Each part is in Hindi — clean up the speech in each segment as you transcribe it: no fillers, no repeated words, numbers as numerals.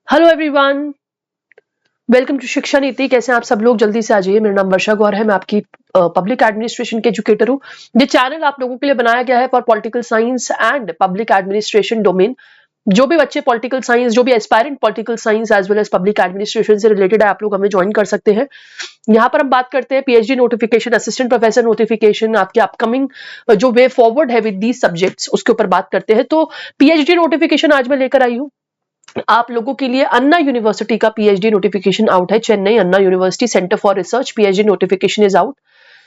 हेलो एवरीवन, वेलकम टू शिक्षा नीति। कैसे हैं आप सब लोग? जल्दी से आ जाइए। मेरा नाम वर्षा गौर है, मैं आपकी पब्लिक एडमिनिस्ट्रेशन के एजुकेटर हूँ। ये चैनल आप लोगों के लिए बनाया गया है for political science and public administration domain. जो भी बच्चे पॉलिटिकल साइंस, जो भी aspirant political science as well as public administration से रिलेटेड है, आप लोग हमें ज्वाइन कर सकते हैं। यहाँ पर हम बात करते हैं PhD notification, assistant professor notification, आपके अपकमिंग जो वे फॉरवर्ड है विद दीज सब्जेक्ट्स, उसके ऊपर बात करते हैं। तो पीएचडी नोटिफिकेशन आज मैं लेकर आई हूँ आप लोगों के लिए। अन्ना यूनिवर्सिटी का पीएचडी नोटिफिकेशन आउट है। Chennai Anna university centre for research PhD notification is out.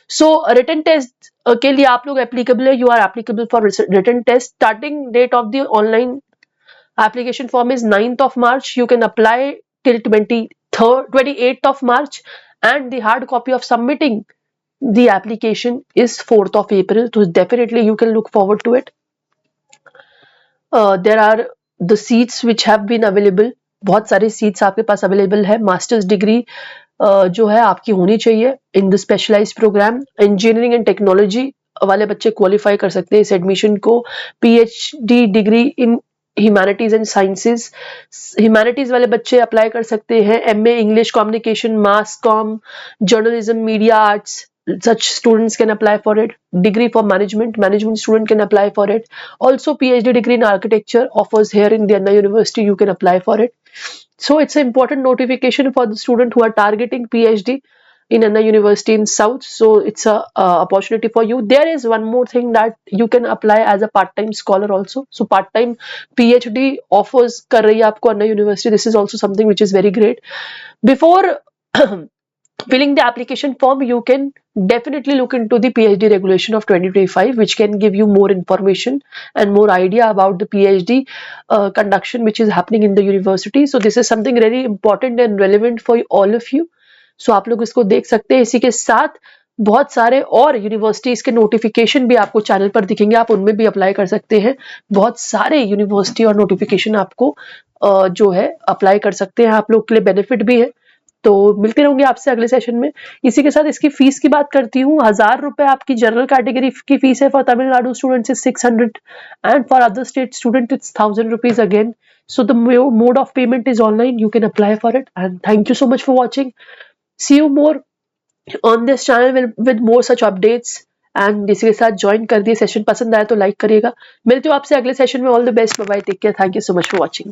So written test के लिए आप लोग एप्लीकेबल है। You are applicable for written test. Starting date of the online application form is 9th of March. You can apply till 28th of March, and the hard copy of submitting the application is 4th of April. So definitely you can look forward to it. There are the seats which have been available. बहुत सारे seats आपके पास available है। मास्टर्स डिग्री जो है आपकी होनी चाहिए in the specialised programme. Engineering and technology वाले बच्चे क्वालिफाई कर सकते हैं इस एडमिशन को। PhD degree in humanities and sciences, humanities वाले बच्चे अप्लाई कर सकते हैं। MA English communication, mass comm, journalism, media arts, such students can apply for it. Degree for management student can apply for it. Also PhD degree in architecture offers here in the Anna University, you can apply for it. So it's an important notification for the student who are targeting PhD in Anna University in South. So it's a opportunity for you. There is one more thing that you can apply as a part-time scholar also. So part-time PhD offers कर रही है आपको Anna University. This is also something which is very great. Before filling the application form, you can definitely look into the PhD regulation of 2025, which can give you more information and more idea about the PhD conduction which is happening in the university. So this is something very important and relevant for all of you. So आप लोग इसको देख सकते हैं। इसी के साथ बहुत सारे और यूनिवर्सिटीज के नोटिफिकेशन भी आपको चैनल पर दिखेंगे, आप उनमें भी अप्लाई कर सकते हैं। बहुत सारे यूनिवर्सिटी और नोटिफिकेशन आपको जो है अप्लाई कर सकते हैं, आप लोग के लिए बेनिफिट भी है। तो मिलते रहूंगे आपसे अगले सेशन में। इसी के साथ इसकी फीस की बात करती हूँ। 1000 रुपए आपकी जनरल कैटेगरी की फीस है। For Tamil Nadu students is 600 and for other state student it's 1000 rupees again. So the mode of payment is online. You can apply for it. And thank you so much for watching. See you more on this channel with more such updates. And इसी के साथ ज्वाइन कर दिए। सेशन पसंद आया तो लाइक करिएगा। मिलते हो आपसे अगले सेशन में। All the best, bye bye, take care, thank you so much for watching.